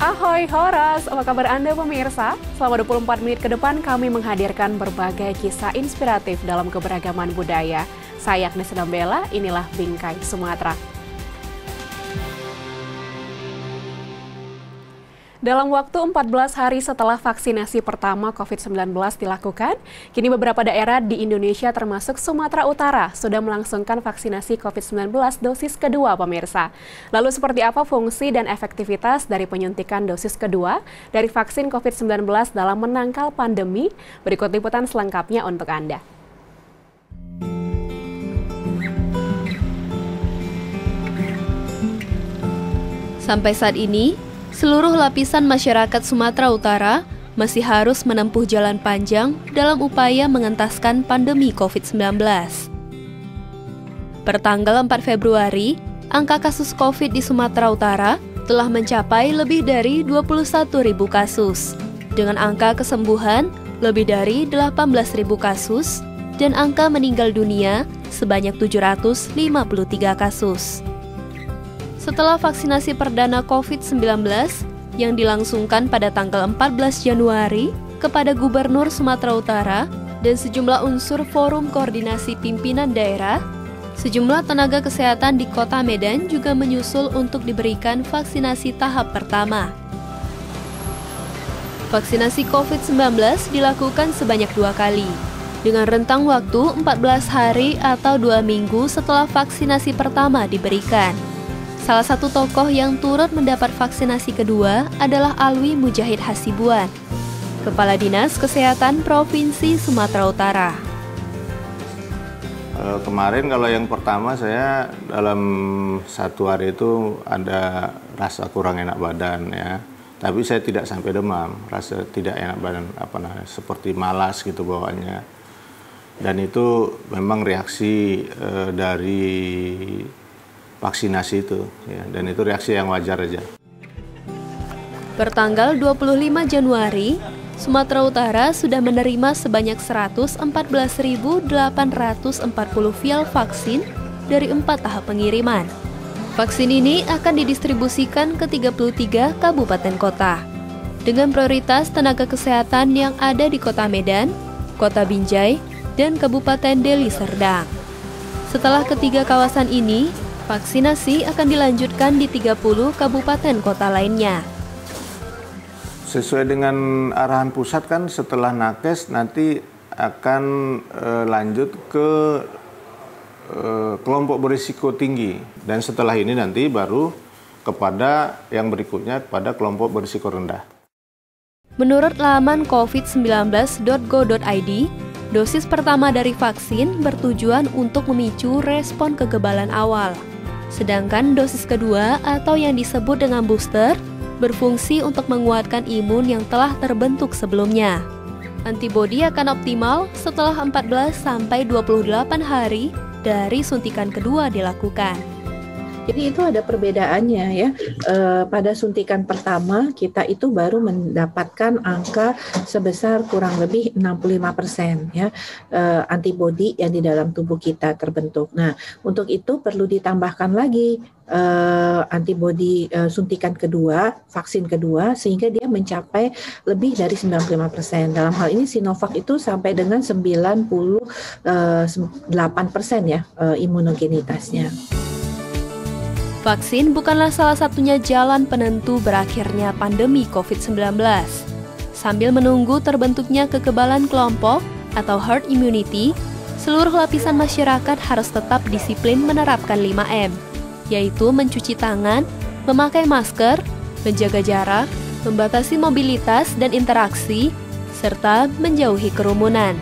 Ahoy Horas, apa kabar Anda pemirsa? Selama 24 menit ke depan kami menghadirkan berbagai kisah inspiratif dalam keberagaman budaya. Saya Agnes Dambela, inilah Bingkai Sumatera. Dalam waktu 14 hari setelah vaksinasi pertama COVID-19 dilakukan, kini beberapa daerah di Indonesia termasuk Sumatera Utara sudah melangsungkan vaksinasi COVID-19 dosis kedua pemirsa. Lalu seperti apa fungsi dan efektivitas dari penyuntikan dosis kedua dari vaksin COVID-19 dalam menangkal pandemi? Berikut liputan selengkapnya untuk Anda. Sampai saat ini, seluruh lapisan masyarakat Sumatera Utara masih harus menempuh jalan panjang dalam upaya mengentaskan pandemi COVID-19. Pertanggal 4 Februari, angka kasus COVID di Sumatera Utara telah mencapai lebih dari 21.000 kasus, dengan angka kesembuhan lebih dari 18.000 kasus dan angka meninggal dunia sebanyak 753 kasus. Setelah vaksinasi perdana COVID-19 yang dilangsungkan pada tanggal 14 Januari kepada Gubernur Sumatera Utara dan sejumlah unsur Forum Koordinasi Pimpinan Daerah, sejumlah tenaga kesehatan di Kota Medan juga menyusul untuk diberikan vaksinasi tahap pertama. Vaksinasi COVID-19 dilakukan sebanyak 2 kali, dengan rentang waktu 14 hari atau 2 minggu setelah vaksinasi pertama diberikan. Salah satu tokoh yang turut mendapat vaksinasi kedua adalah Alwi Mujahid Hasibuan, Kepala Dinas Kesehatan Provinsi Sumatera Utara. Kemarin kalau yang pertama saya dalam 1 hari itu ada rasa kurang enak badan ya, tapi saya tidak sampai demam, rasa tidak enak badan seperti malas gitu bawaannya, dan itu memang reaksi dari vaksinasi itu, ya, dan itu reaksi yang wajar aja. Pertanggal 25 Januari, Sumatera Utara sudah menerima sebanyak 114.840 vial vaksin dari 4 tahap pengiriman. Vaksin ini akan didistribusikan ke 33 kabupaten kota, dengan prioritas tenaga kesehatan yang ada di Kota Medan, Kota Binjai, dan Kabupaten Deli Serdang. Setelah ketiga kawasan ini, vaksinasi akan dilanjutkan di 30 kabupaten kota lainnya. Sesuai dengan arahan pusat kan setelah nakes nanti akan lanjut ke kelompok berisiko tinggi. Dan setelah ini nanti baru kepada yang berikutnya kepada kelompok berisiko rendah. Menurut laman covid19.go.id, dosis pertama dari vaksin bertujuan untuk memicu respon kekebalan awal. Sedangkan dosis kedua atau yang disebut dengan booster berfungsi untuk menguatkan imun yang telah terbentuk sebelumnya. Antibodi akan optimal setelah 14-28 hari dari suntikan kedua dilakukan. Jadi itu ada perbedaannya ya. Pada suntikan pertama kita itu baru mendapatkan angka sebesar kurang lebih 65% ya antibodi yang di dalam tubuh kita terbentuk. Nah, untuk itu perlu ditambahkan lagi antibodi suntikan kedua, vaksin kedua, sehingga dia mencapai lebih dari 95%. Dalam hal ini Sinovac itu sampai dengan 98% ya imunogenitasnya. Vaksin bukanlah salah satunya jalan penentu berakhirnya pandemi COVID-19. Sambil menunggu terbentuknya kekebalan kelompok atau herd immunity, seluruh lapisan masyarakat harus tetap disiplin menerapkan 5M, yaitu mencuci tangan, memakai masker, menjaga jarak, membatasi mobilitas dan interaksi, serta menjauhi kerumunan.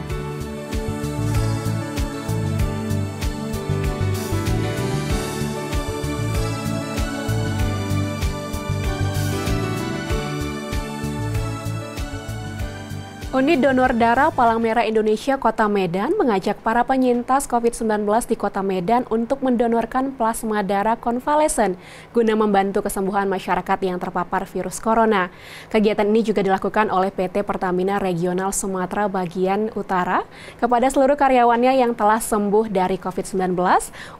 Unit Donor Darah Palang Merah Indonesia Kota Medan mengajak para penyintas COVID-19 di Kota Medan untuk mendonorkan plasma darah konvalesen guna membantu kesembuhan masyarakat yang terpapar virus corona. Kegiatan ini juga dilakukan oleh PT Pertamina Regional Sumatera Bagian Utara kepada seluruh karyawannya yang telah sembuh dari COVID-19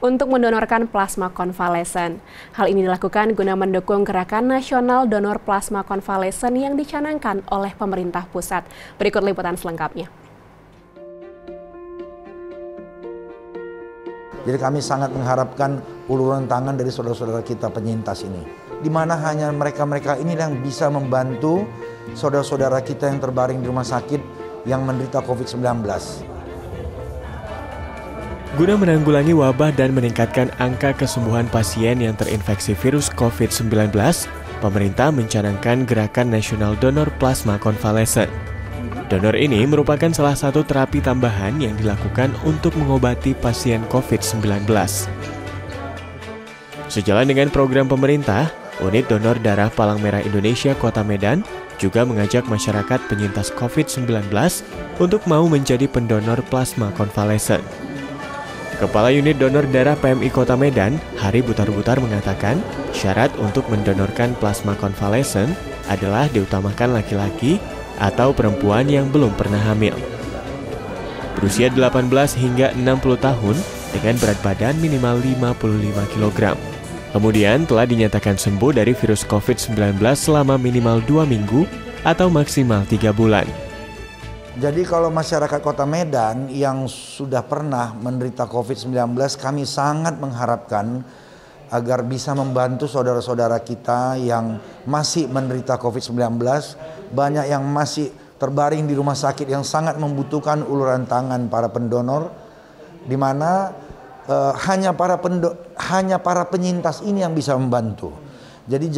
untuk mendonorkan plasma konvalesen. Hal ini dilakukan guna mendukung gerakan nasional donor plasma konvalesen yang dicanangkan oleh pemerintah pusat. Berikut liputan selengkapnya. Jadi kami sangat mengharapkan uluran tangan dari saudara-saudara kita penyintas ini. Di mana hanya mereka-mereka ini yang bisa membantu saudara-saudara kita yang terbaring di rumah sakit yang menderita COVID-19. Guna menanggulangi wabah dan meningkatkan angka kesembuhan pasien yang terinfeksi virus COVID-19, pemerintah mencanangkan gerakan nasional donor plasma konvalesen. Donor ini merupakan salah satu terapi tambahan yang dilakukan untuk mengobati pasien COVID-19. Sejalan dengan program pemerintah, Unit Donor Darah Palang Merah Indonesia Kota Medan juga mengajak masyarakat penyintas COVID-19 untuk mau menjadi pendonor plasma konvalesen. Kepala Unit Donor Darah PMI Kota Medan, Hari Butar-Butar mengatakan, syarat untuk mendonorkan plasma konvalesen adalah diutamakan laki-laki atau perempuan yang belum pernah hamil. Berusia 18 hingga 60 tahun dengan berat badan minimal 55 kg. Kemudian telah dinyatakan sembuh dari virus COVID-19 selama minimal 2 minggu atau maksimal 3 bulan. Jadi kalau masyarakat Kota Medan yang sudah pernah menderita COVID-19, kami sangat mengharapkan agar bisa membantu saudara-saudara kita yang masih menderita COVID-19, banyak yang masih terbaring di rumah sakit yang sangat membutuhkan uluran tangan para pendonor, di mana hanya para penyintas ini yang bisa membantu. Jadi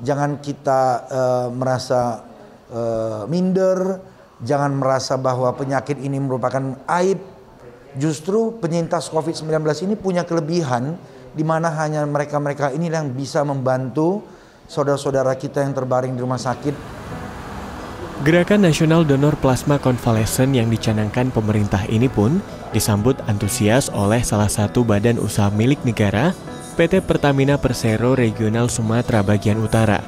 jangan kita merasa minder, jangan merasa bahwa penyakit ini merupakan aib. Justru penyintas COVID-19 ini punya kelebihan, di mana hanya mereka-mereka ini yang bisa membantu saudara-saudara kita yang terbaring di rumah sakit. Gerakan Nasional Donor Plasma Konvalesen yang dicanangkan pemerintah ini pun disambut antusias oleh salah satu badan usaha milik negara, PT Pertamina Persero Regional Sumatera Bagian Utara.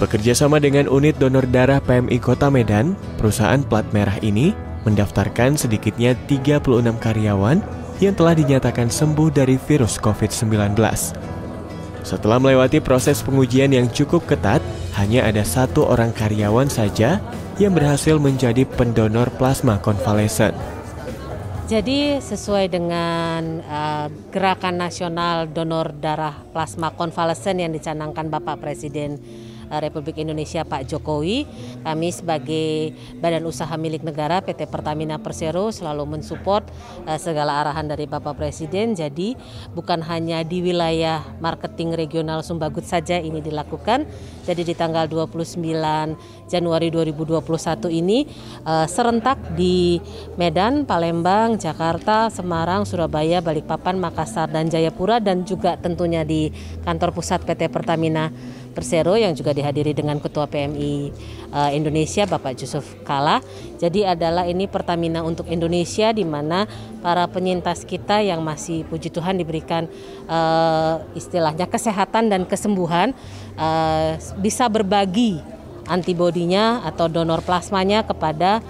Bekerja sama dengan Unit Donor Darah PMI Kota Medan, perusahaan plat merah ini mendaftarkan sedikitnya 36 karyawan yang telah dinyatakan sembuh dari virus COVID-19. Setelah melewati proses pengujian yang cukup ketat, hanya ada 1 orang karyawan saja yang berhasil menjadi pendonor plasma konvalesen. Jadi sesuai dengan gerakan nasional donor darah plasma konvalesen yang dicanangkan Bapak Presiden Republik Indonesia Pak Jokowi, kami sebagai badan usaha milik negara PT Pertamina Persero selalu mensupport segala arahan dari Bapak Presiden. Jadi bukan hanya di wilayah marketing regional Sumbagut saja ini dilakukan. Jadi di tanggal 29 Januari 2021 ini serentak di Medan, Palembang, Jakarta, Semarang, Surabaya, Balikpapan, Makassar, dan Jayapura, dan juga tentunya di kantor pusat PT Pertamina Persero yang juga dihadiri dengan Ketua PMI Indonesia Bapak Yusuf Kala. Jadi adalah ini Pertamina untuk Indonesia, di mana para penyintas kita yang masih puji Tuhan diberikan istilahnya kesehatan dan kesembuhan bisa berbagi antibodinya atau donor plasmanya kepada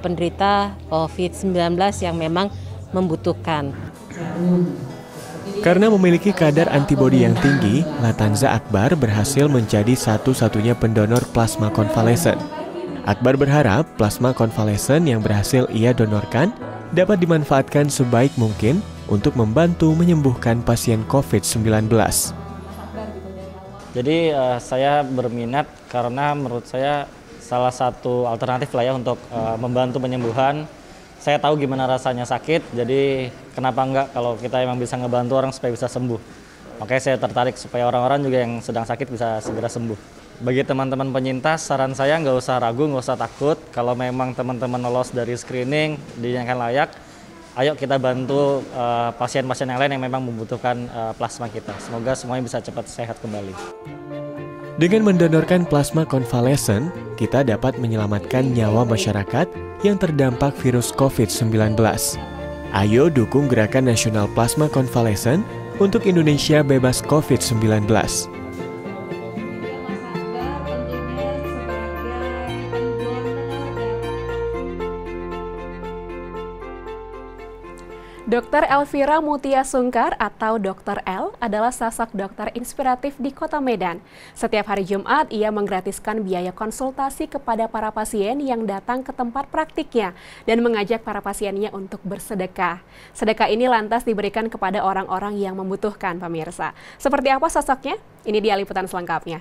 penderita COVID-19 yang memang membutuhkan. Karena memiliki kadar antibodi yang tinggi, Latanza Akbar berhasil menjadi satu-satunya pendonor plasma konvalesen. Akbar berharap plasma konvalesen yang berhasil ia donorkan dapat dimanfaatkan sebaik mungkin untuk membantu menyembuhkan pasien COVID-19. Jadi saya berminat karena menurut saya salah satu alternatif lah ya untuk membantu penyembuhan. Saya tahu gimana rasanya sakit, jadi kenapa enggak kalau kita emang bisa ngebantu orang supaya bisa sembuh. Makanya saya tertarik supaya orang-orang juga yang sedang sakit bisa segera sembuh. Bagi teman-teman penyintas, saran saya nggak usah ragu, nggak usah takut. Kalau memang teman-teman lolos dari screening, dinyatakan layak, ayo kita bantu pasien-pasien yang lain yang memang membutuhkan plasma kita. Semoga semuanya bisa cepat sehat kembali. Dengan mendonorkan plasma konvalesen, kita dapat menyelamatkan nyawa masyarakat yang terdampak virus COVID-19. Ayo dukung Gerakan Nasional Plasma Konvalesen untuk Indonesia bebas COVID-19. Dr. Elvira Mutia Sungkar atau Dr. L adalah sosok dokter inspiratif di Kota Medan. Setiap hari Jumat, ia menggratiskan biaya konsultasi kepada para pasien yang datang ke tempat praktiknya dan mengajak para pasiennya untuk bersedekah. Sedekah ini lantas diberikan kepada orang-orang yang membutuhkan, pemirsa. Seperti apa sosoknya? Ini dia liputan selengkapnya.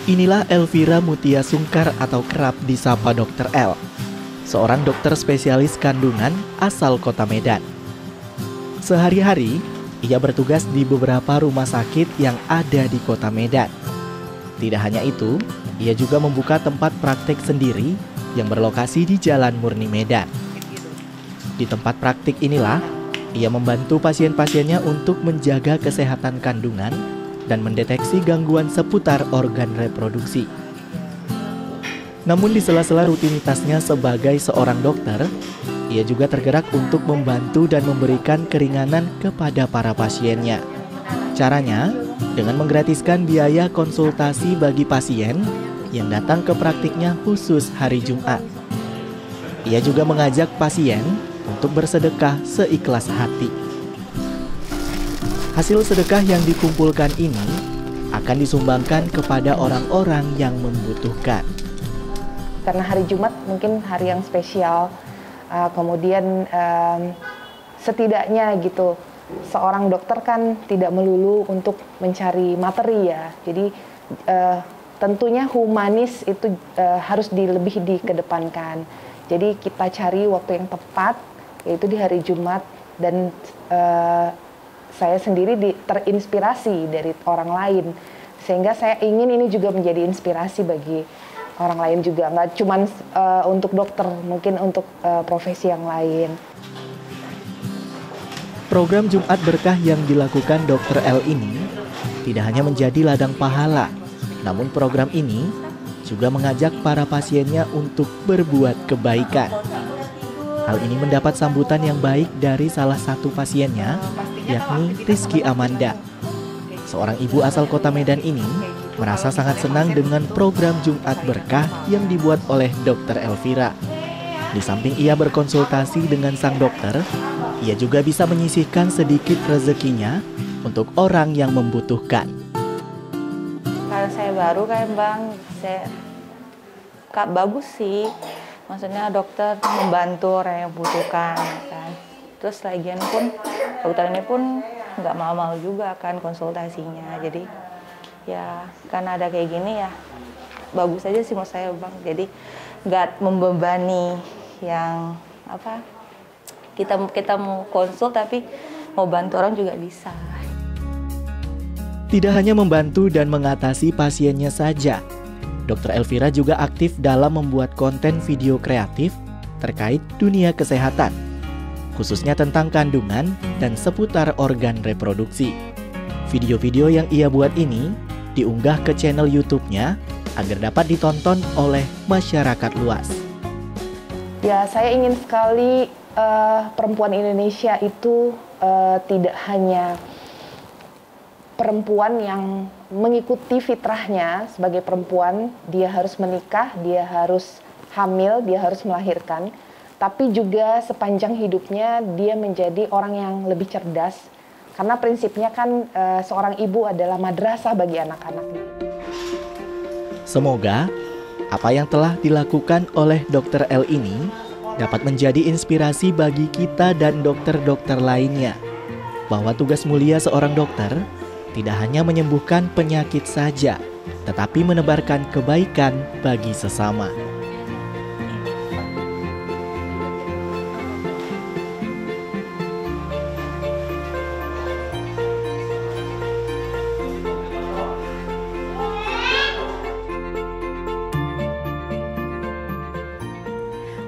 Inilah Elvira Mutia Sungkar atau kerap disapa Dr. L, seorang dokter spesialis kandungan asal Kota Medan. Sehari-hari, ia bertugas di beberapa rumah sakit yang ada di Kota Medan. Tidak hanya itu, ia juga membuka tempat praktek sendiri yang berlokasi di Jalan Murni Medan. Di tempat praktik inilah, ia membantu pasien-pasiennya untuk menjaga kesehatan kandungan dan mendeteksi gangguan seputar organ reproduksi. Namun di sela-sela rutinitasnya sebagai seorang dokter, ia juga tergerak untuk membantu dan memberikan keringanan kepada para pasiennya. Caranya, dengan menggratiskan biaya konsultasi bagi pasien yang datang ke praktiknya khusus hari Jumat. Ia juga mengajak pasien untuk bersedekah seikhlas hati. Hasil sedekah yang dikumpulkan ini akan disumbangkan kepada orang-orang yang membutuhkan. Karena hari Jumat mungkin hari yang spesial, kemudian setidaknya gitu, seorang dokter kan tidak melulu untuk mencari materi ya. Jadi tentunya humanis itu harus lebih dikedepankan. Jadi kita cari waktu yang tepat, yaitu di hari Jumat, dan saya sendiri terinspirasi dari orang lain, sehingga saya ingin ini juga menjadi inspirasi bagi orang lain juga, nggak cuma untuk dokter, mungkin untuk profesi yang lain. Program Jumat Berkah yang dilakukan Dr. L ini tidak hanya menjadi ladang pahala, namun program ini juga mengajak para pasiennya untuk berbuat kebaikan. Hal ini mendapat sambutan yang baik dari salah satu pasiennya, yakni Rizky Amanda. Seorang ibu asal Kota Medan ini merasa sangat senang dengan program Jumat Berkah yang dibuat oleh Dr. Elvira. Di samping ia berkonsultasi dengan sang dokter, ia juga bisa menyisihkan sedikit rezekinya untuk orang yang membutuhkan. Kalau saya baru kayak Bang, bagus sih. Maksudnya dokter membantu orang yang butuhkan kan. Terus lagian pun dokter ini pun nggak mahal-mahal juga kan konsultasinya. Jadi ya karena ada kayak gini ya bagus aja sih menurut saya Bang. Jadi nggak membebani yang apa, kita mau konsul tapi mau bantu orang juga bisa. Tidak hanya membantu dan mengatasi pasiennya saja, Dr. Elvira juga aktif dalam membuat konten video kreatif terkait dunia kesehatan, khususnya tentang kandungan dan seputar organ reproduksi. Video-video yang ia buat ini diunggah ke channel YouTube-nya agar dapat ditonton oleh masyarakat luas. Ya, saya ingin sekali perempuan Indonesia itu tidak hanya perempuan yang mengikuti fitrahnya sebagai perempuan, dia harus menikah, dia harus hamil, dia harus melahirkan, tapi juga sepanjang hidupnya dia menjadi orang yang lebih cerdas, karena prinsipnya kan seorang ibu adalah madrasah bagi anak-anaknya. Semoga apa yang telah dilakukan oleh Dr. L ini dapat menjadi inspirasi bagi kita dan dokter-dokter lainnya, bahwa tugas mulia seorang dokter tidak hanya menyembuhkan penyakit saja, tetapi menebarkan kebaikan bagi sesama.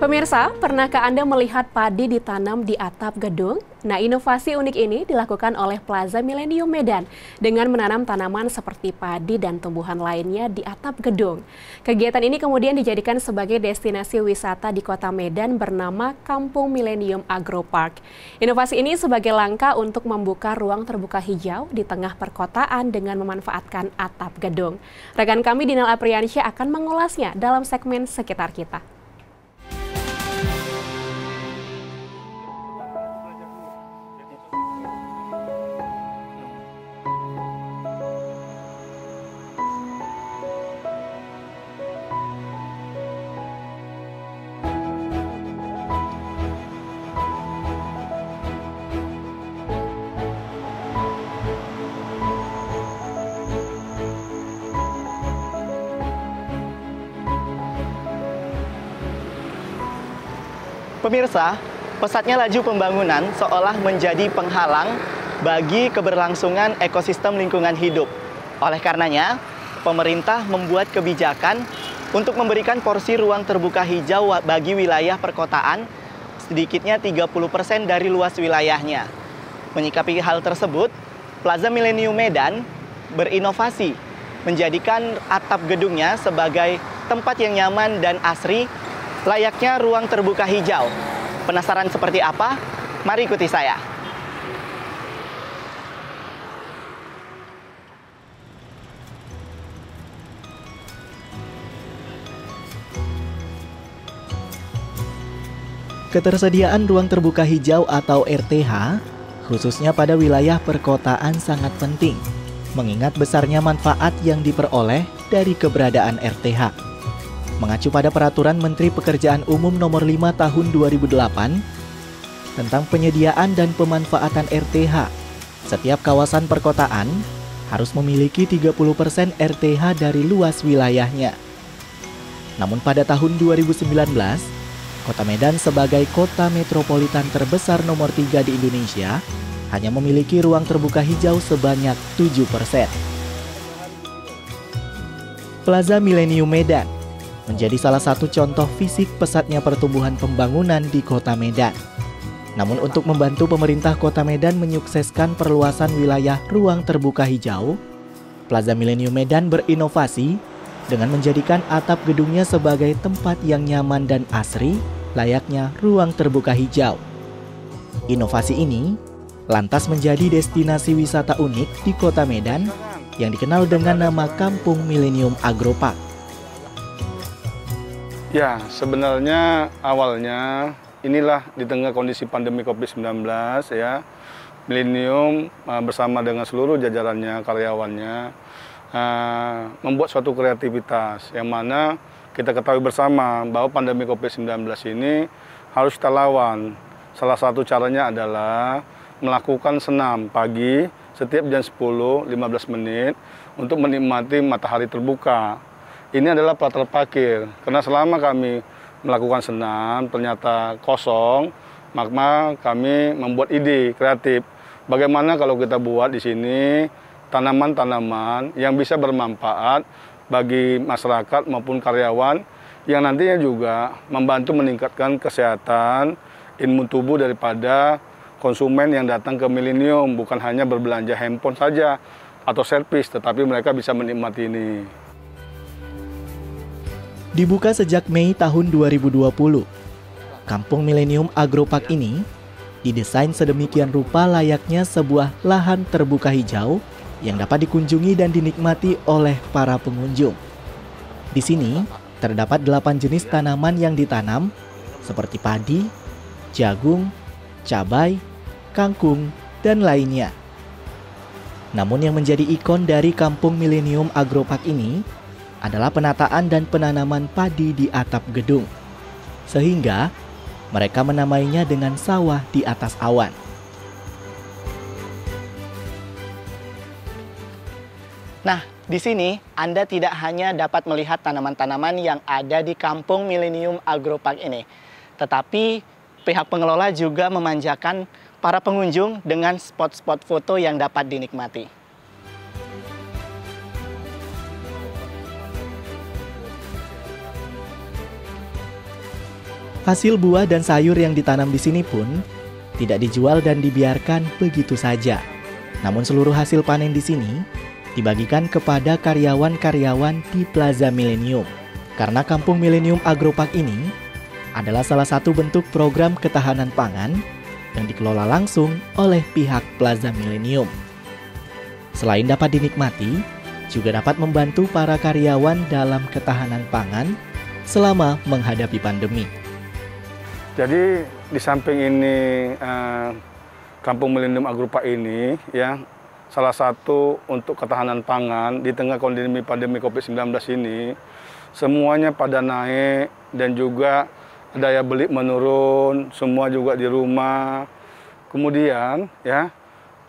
Pemirsa, pernahkah Anda melihat padi ditanam di atap gedung? Nah, inovasi unik ini dilakukan oleh Plaza Millennium Medan dengan menanam tanaman seperti padi dan tumbuhan lainnya di atap gedung. Kegiatan ini kemudian dijadikan sebagai destinasi wisata di Kota Medan bernama Kampung Millennium Agropark. Inovasi ini sebagai langkah untuk membuka ruang terbuka hijau di tengah perkotaan dengan memanfaatkan atap gedung. Rekan kami Dinal Apriansyah akan mengulasnya dalam segmen Sekitar Kita. Pemirsa, pesatnya laju pembangunan seolah menjadi penghalang bagi keberlangsungan ekosistem lingkungan hidup. Oleh karenanya, pemerintah membuat kebijakan untuk memberikan porsi ruang terbuka hijau bagi wilayah perkotaan, sedikitnya 30% dari luas wilayahnya. Menyikapi hal tersebut, Plaza Millennium Medan berinovasi, menjadikan atap gedungnya sebagai tempat yang nyaman dan asri, layaknya ruang terbuka hijau. Penasaran seperti apa? Mari ikuti saya. Ketersediaan ruang terbuka hijau atau RTH, khususnya pada wilayah perkotaan sangat penting, mengingat besarnya manfaat yang diperoleh dari keberadaan RTH. Mengacu pada Peraturan Menteri Pekerjaan Umum Nomor 5 Tahun 2008 tentang penyediaan dan pemanfaatan RTH, setiap kawasan perkotaan harus memiliki 30% RTH dari luas wilayahnya. Namun pada tahun 2019, Kota Medan sebagai kota metropolitan terbesar nomor 3 di Indonesia hanya memiliki ruang terbuka hijau sebanyak 7%. Plaza Millennium Medan menjadi salah satu contoh fisik pesatnya pertumbuhan pembangunan di Kota Medan. Namun untuk membantu pemerintah Kota Medan menyukseskan perluasan wilayah ruang terbuka hijau, Plaza Millennium Medan berinovasi dengan menjadikan atap gedungnya sebagai tempat yang nyaman dan asri, layaknya ruang terbuka hijau. Inovasi ini lantas menjadi destinasi wisata unik di Kota Medan yang dikenal dengan nama Kampung Millennium Agropark. Ya, sebenarnya awalnya inilah di tengah kondisi pandemi COVID-19 ya, Millennium bersama dengan seluruh jajarannya, karyawannya membuat suatu kreativitas yang mana kita ketahui bersama bahwa pandemi COVID-19 ini harus kita lawan. Salah satu caranya adalah melakukan senam pagi setiap jam 10-15 menit untuk menikmati matahari terbuka. Ini adalah plater parkir, karena selama kami melakukan senam ternyata kosong, maka kami membuat ide kreatif. Bagaimana kalau kita buat di sini tanaman-tanaman yang bisa bermanfaat bagi masyarakat maupun karyawan yang nantinya juga membantu meningkatkan kesehatan imun tubuh daripada konsumen yang datang ke Millennium, bukan hanya berbelanja handphone saja atau servis, tetapi mereka bisa menikmati ini. Dibuka sejak Mei tahun 2020, Kampung Millennium Agropark ini didesain sedemikian rupa layaknya sebuah lahan terbuka hijau yang dapat dikunjungi dan dinikmati oleh para pengunjung. Di sini terdapat 8 jenis tanaman yang ditanam seperti padi, jagung, cabai, kangkung, dan lainnya. Namun yang menjadi ikon dari Kampung Millennium Agropark ini adalah penataan dan penanaman padi di atap gedung, sehingga mereka menamainya dengan sawah di atas awan. Nah, di sini Anda tidak hanya dapat melihat tanaman-tanaman yang ada di Kampung Millennium Agropark ini, tetapi pihak pengelola juga memanjakan para pengunjung dengan spot-spot foto yang dapat dinikmati. Hasil buah dan sayur yang ditanam di sini pun tidak dijual dan dibiarkan begitu saja. Namun seluruh hasil panen di sini dibagikan kepada karyawan-karyawan di Plaza Millennium. Karena Kampung Millennium Agropark ini adalah salah satu bentuk program ketahanan pangan yang dikelola langsung oleh pihak Plaza Millennium. Selain dapat dinikmati, juga dapat membantu para karyawan dalam ketahanan pangan selama menghadapi pandemi. Jadi di samping ini Kampung Millennium Agropark ini ya salah satu untuk ketahanan pangan di tengah kondisi pandemi COVID-19 ini, semuanya pada naik dan juga daya beli menurun, semua juga di rumah. Kemudian ya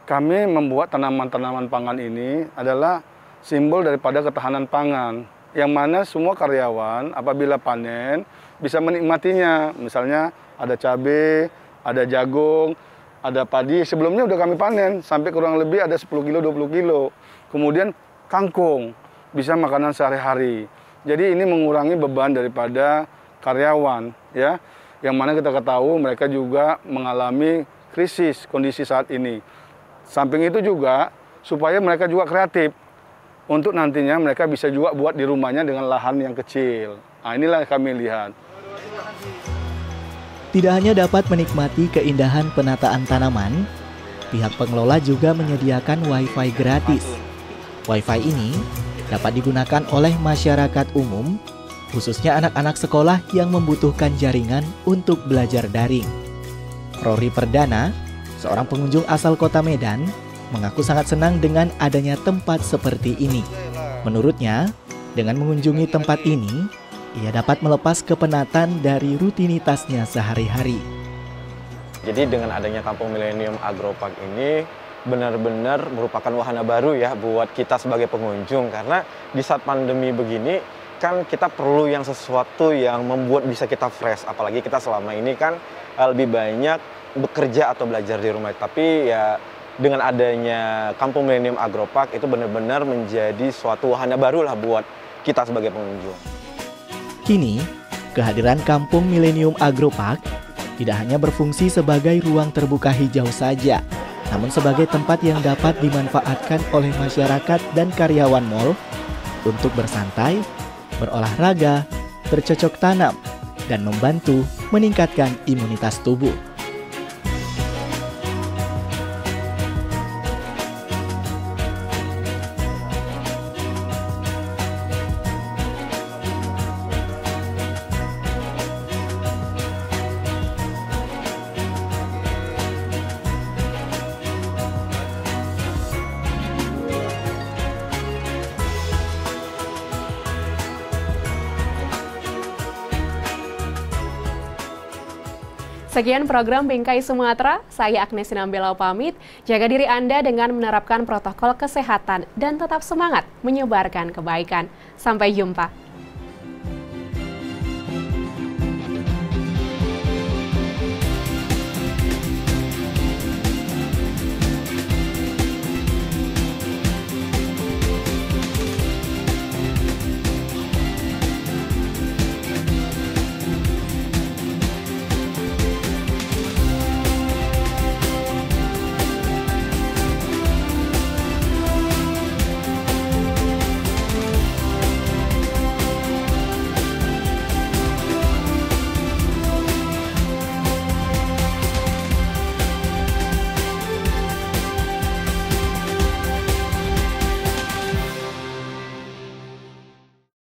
kami membuat tanaman-tanaman pangan ini adalah simbol daripada ketahanan pangan, yang mana semua karyawan apabila panen bisa menikmatinya. Misalnya ada cabai, ada jagung, ada padi. Sebelumnya udah kami panen sampai kurang lebih ada 10 kilo, 20 kilo. Kemudian kangkung, bisa makanan sehari-hari. Jadi ini mengurangi beban daripada karyawan ya. Yang mana kita ketahui mereka juga mengalami krisis kondisi saat ini. Samping itu juga supaya mereka juga kreatif. Untuk nantinya mereka bisa juga buat di rumahnya dengan lahan yang kecil. Nah, inilah yang kami lihat. Tidak hanya dapat menikmati keindahan penataan tanaman, pihak pengelola juga menyediakan Wi-Fi gratis. Wi-Fi ini dapat digunakan oleh masyarakat umum, khususnya anak-anak sekolah yang membutuhkan jaringan untuk belajar daring. Rory Perdana, seorang pengunjung asal Kota Medan, mengaku sangat senang dengan adanya tempat seperti ini. Menurutnya, dengan mengunjungi tempat ini, ia dapat melepas kepenatan dari rutinitasnya sehari-hari. Jadi dengan adanya Kampung Millennium Agropark ini benar-benar merupakan wahana baru ya buat kita sebagai pengunjung. Karena di saat pandemi begini kan kita perlu yang sesuatu yang membuat bisa kita fresh. Apalagi kita selama ini kan lebih banyak bekerja atau belajar di rumah. Tapi ya dengan adanya Kampung Millennium Agropark itu benar-benar menjadi suatu wahana baru lah buat kita sebagai pengunjung. Kini, kehadiran Kampung Millennium Agropark tidak hanya berfungsi sebagai ruang terbuka hijau saja, namun sebagai tempat yang dapat dimanfaatkan oleh masyarakat dan karyawan mal untuk bersantai, berolahraga, bercocok tanam, dan membantu meningkatkan imunitas tubuh. Sekian program Bingkai Sumatera, saya Agnes Sinambelau pamit. Jaga diri Anda dengan menerapkan protokol kesehatan dan tetap semangat menyebarkan kebaikan. Sampai jumpa.